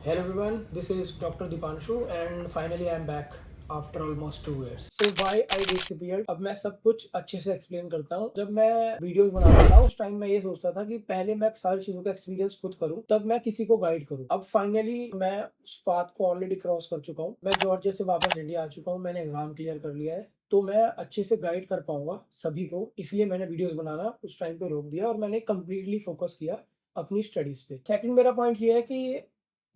Hello everyone, this is Dr. Dipanshu and finally I am back after almost 2 years. So why I disappeared? अब मैं सब कुछ अच्छे से एक्सप्लेन करता हूँ। जब मैं वीडियोस बनाता था उस टाइम मैं ये सोचता था कि पहले मैं सारी चीजों का एक्सपीरियंस खुद करूँ, तब मैं किसी को गाइड करूँ। अब फाइनली मैं उस पाथ को ऑलरेडी क्रॉस कर चुका हूँ। मैं जॉर्जिया से वापस इंडिया आ चुका हूँ। मैंने एग्जाम क्लियर कर लिया है, तो मैं अच्छे से गाइड कर पाऊंगा सभी को। इसलिए मैंने वीडियोस बनाना उस टाइम पे रोक दिया और मैंने कंप्लीटली फोकस किया अपनी स्टडीज पे। सेकंड मेरा पॉइंट ये है कि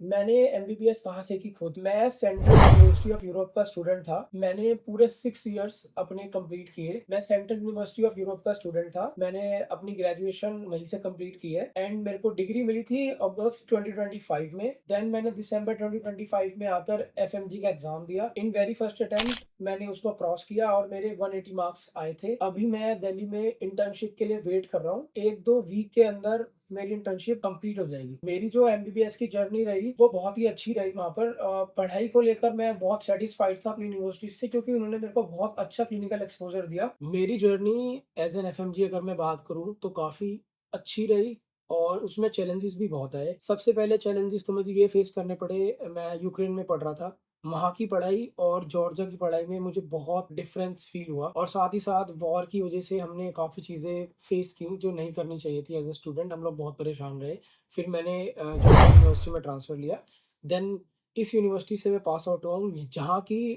मैंने एमबीबीएस कहाँ से की खुद। मैं सेंट्रल यूनिवर्सिटी ऑफ यूरोप का स्टूडेंट था। मैंने पूरे 6 इयर्स अपने कंप्लीट किए। मैं सेंट्रल यूनिवर्सिटी ऑफ यूरोप का स्टूडेंट था। मैंने अपनी ग्रेजुएशन वहीं से कंप्लीट की है एंड मेरे को डिग्री मिली थी अगस्त 2025 में। देन मैंने दिसंबर 2025 में आकर एफएमजी का एग्जाम दिया। इन वेरी फर्स्ट अटेम्प्ट मैंने उसको क्रॉस किया और मेरे 180 मार्क्स आए थे। अभी मैं दिल्ली में इंटर्नशिप के लिए वेट कर रहा हूँ। 1-2 वीक के अंदर मेरी इंटर्नशिप कंप्लीट हो जाएगी। मेरी जो एमबीबीएस की जर्नी रही वो बहुत ही अच्छी रही। वहाँ पर पढ़ाई को लेकर मैं बहुत सेटिस्फाइड था अपनी यूनिवर्सिटी से, क्योंकि उन्होंने मेरे को बहुत अच्छा क्लिनिकल एक्सपोजर दिया। मेरी जर्नी एज एन एफएमजी अगर मैं बात करूँ तो काफ़ी अच्छी रही और उसमें चैलेंजेस भी बहुत आए। सबसे पहले चैलेंजेस तो मुझे ये फेस करने पड़े, मैं यूक्रेन में पढ़ रहा था। वहाँ की पढ़ाई और जॉर्जिया की पढ़ाई में मुझे बहुत डिफरेंस फील हुआ और साथ ही साथ वॉर की वजह से हमने काफ़ी चीज़ें फेस की जो नहीं करनी चाहिए थी। एज ए स्टूडेंट हम लोग बहुत परेशान रहे। फिर मैंने जॉर्जिया यूनिवर्सिटी में ट्रांसफ़र लिया। देन इस यूनिवर्सिटी से मैं पास आउट हुआ हूँ, जहाँ की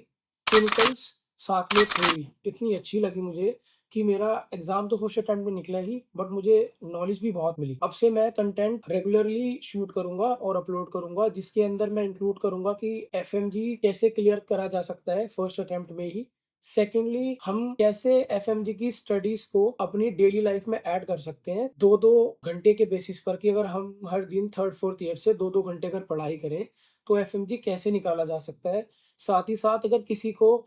क्लिनिकल्स साथ में थ्योरी इतनी अच्छी लगी मुझे कि मेरा एग्जाम तो फर्स्ट अटेम्प्ट में निकला ही, बट मुझे नॉलेज भी बहुत मिली। अब से मैं कंटेंट रेगुलरली शूट करूंगा और अपलोड करूंगा, जिसके अंदर मैं इंक्लूड करूंगा कि एफएमजी कैसे क्लियर करा जा सकता है फर्स्ट अटेम्प्ट में ही। सेकेंडली, हम कैसे एफएमजी की स्टडीज को अपनी डेली लाइफ में ऐड कर सकते हैं 2-2 घंटे के बेसिस पर, कि अगर हम हर दिन थर्ड फोर्थ ईयर से 2-2 घंटे अगर पढ़ाई करें तो एफएमजी कैसे निकाला जा सकता है। साथ ही साथ अगर किसी को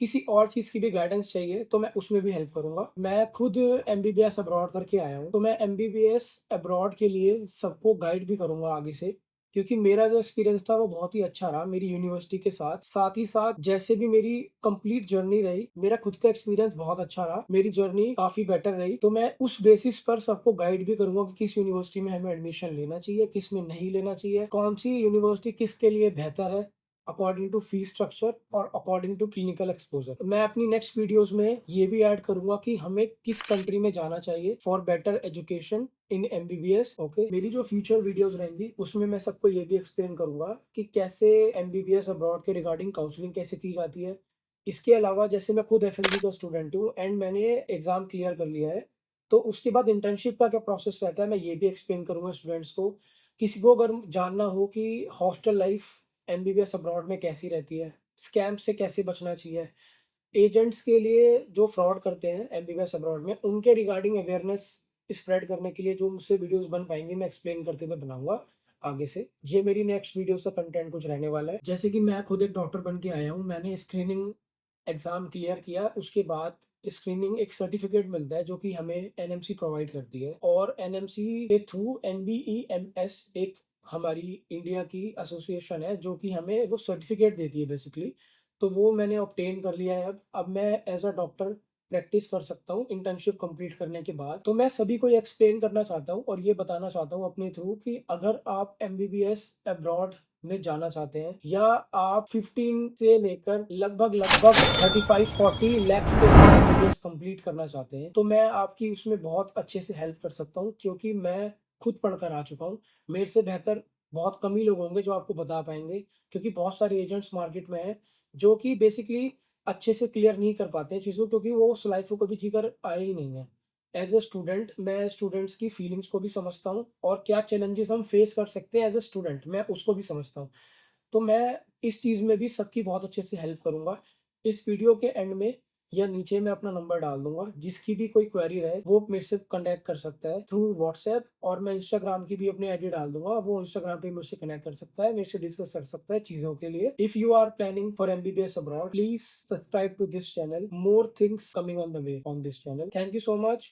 किसी और चीज़ की भी गाइडेंस चाहिए तो मैं उसमें भी हेल्प करूँगा। मैं खुद एमबीबीएस अब्रॉड करके आया हूँ, तो मैं एमबीबीएस अब्रॉड के लिए सबको गाइड भी करूँगा आगे से, क्योंकि मेरा जो एक्सपीरियंस था वो बहुत ही अच्छा रहा मेरी यूनिवर्सिटी के साथ। साथ ही साथ जैसे भी मेरी कंप्लीट जर्नी रही, मेरा खुद का एक्सपीरियंस बहुत अच्छा रहा, मेरी जर्नी काफ़ी बेटर रही। तो मैं उस बेसिस पर सबको गाइड भी करूँगा कि किस यूनिवर्सिटी में हमें एडमिशन लेना चाहिए, किस में नहीं लेना चाहिए, कौन सी यूनिवर्सिटी किसके लिए बेहतर है अकॉर्डिंग टू फी स्ट्रक्चर और अकॉर्डिंग टू क्लिनिकल एक्सपोजर। मैं अपनी नेक्स्ट वीडियोस में ये भी ऐड करूंगा कि हमें किस कंट्री में जाना चाहिए for better education in MBBS. Okay, मेरी जो फ्यूचर वीडियोस रहेंगी उसमें मैं सबको ये भी एक्सप्लेन करूंगा कि कैसे एमबीबीएस अब्रॉड के रिगार्डिंग काउंसलिंग कैसे की जाती है। इसके अलावा जैसे मैं खुद एफएमजी का स्टूडेंट हूँ एंड मैंने एग्जाम क्लियर कर लिया है, तो उसके बाद इंटर्नशिप का क्या प्रोसेस रहता है मैं ये भी एक्सप्लेन करूंगा स्टूडेंट्स को। किसी को अगर जानना हो कि हॉस्टल लाइफ एमबीबीएस अब्रॉड में कैसी रहती है, स्कैम से कैसे बचना चाहिए, एजेंट्स के लिए जो फ्रॉड करते हैं एमबीबीएस अब्रॉड में उनके रिगार्डिंग अवेयरनेस स्प्रेड करने के लिए जो मुझसे वीडियोस बन पाएंगे मैं एक्सप्लेन करते हुए बनाऊंगा आगे से। ये मेरी नेक्स्ट वीडियो का कंटेंट कुछ रहने वाला है। जैसे कि मैं खुद एक डॉक्टर बन के आया हूँ, मैंने स्क्रीनिंग एग्जाम क्लियर किया, उसके बाद स्क्रीनिंग एक सर्टिफिकेट मिलता है जो कि हमें एनएमसी प्रोवाइड करती है, और एनएमसी के थ्रू एनबीईएमएस एक हमारी इंडिया की एसोसिएशन है जो कि हमें वो सर्टिफिकेट देती है बेसिकली। तो वो मैंने ऑब्टेन कर लिया है। अब मैं एज अ डॉक्टर प्रैक्टिस कर सकता हूँ इंटर्नशिप कंप्लीट करने के बाद। तो मैं सभी को ये एक्सप्लेन करना चाहता हूँ और ये बताना चाहता हूँ अपने थ्रू कि अगर आप एमबीबीएस अब्रॉड में जाना चाहते हैं या आप 15 से लेकर लगभग लगभग 35-40 लाख के अंदर एमबीबीएस कंप्लीट करना चाहते हैं, तो मैं आपकी उसमें बहुत अच्छे से हेल्प कर सकता हूँ, क्योंकि मैं खुद पढ़कर आ चुका हूँ। मेरे से बेहतर बहुत कम ही लोग होंगे जो आपको बता पाएंगे, क्योंकि बहुत सारे एजेंट्स मार्केट में हैं जो कि बेसिकली अच्छे से क्लियर नहीं कर पाते हैं चीज़ों, क्योंकि वो उस लाइफ को कभी जीकर आए ही नहीं है। एज ए स्टूडेंट मैं स्टूडेंट्स की फीलिंग्स को भी समझता हूँ और क्या चैलेंजेस हम फेस कर सकते हैं एज ए स्टूडेंट मैं उसको भी समझता हूँ। तो मैं इस चीज़ में भी सबकी बहुत अच्छे से हेल्प करूँगा। इस वीडियो के एंड में या नीचे मैं अपना नंबर डाल दूँगा, जिसकी भी कोई क्वेरी रहे वो मेरे से कनेक्ट कर सकता है थ्रू व्हाट्सएप, और मैं इंस्टाग्राम की भी अपनी आईडी डाल दूँगा, वो इंस्टाग्राम पे मुझसे कनेक्ट कर सकता है, मेरे से डिस्कस कर सकता है चीज़ों के लिए। If you are planning for MBBS abroad, please subscribe to this channel. More things coming on the way on this channel. Thank you so much.